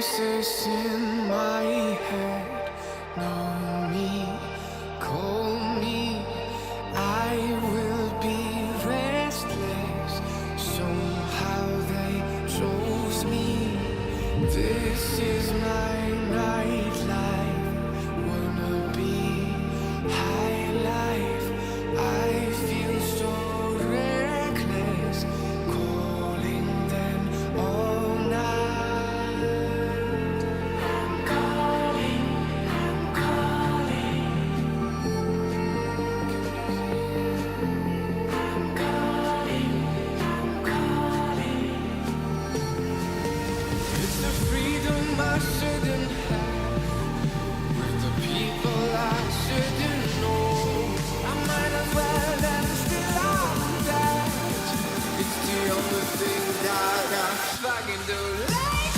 voices in my head know me, call me. I will be restless. Somehow they chose me. This is my nightlife. Wanna be high life. I feel so reckless, calling them all night. I'm calling, I'm calling. I'm calling, I'm calling. It's the freedom I shouldn't have, with the people I shouldn't know. I might as well and still I'm that. It's the only thing that I fucking do like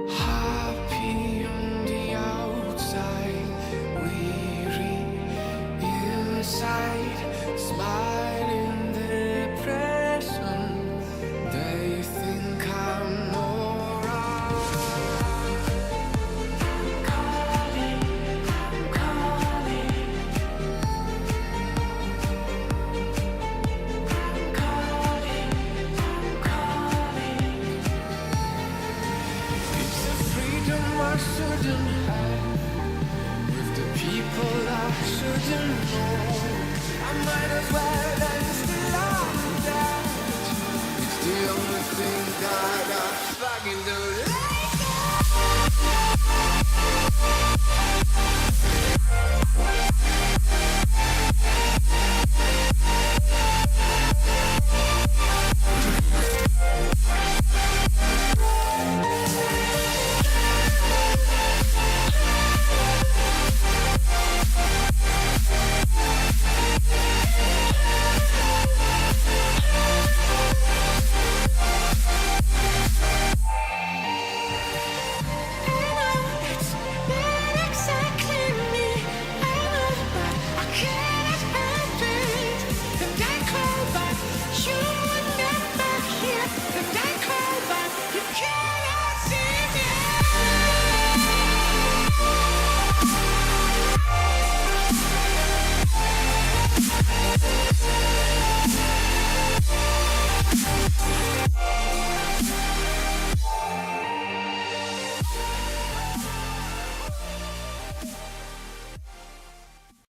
happy on the outside, weary inside, smiling depression. They think I'm alright. I'm calling, I'm calling. I'm calling, I'm calling. It's the freedom I shouldn't have, with the people I shouldn't know. I might as well and still I'm that. It's the only thing that I fucking do.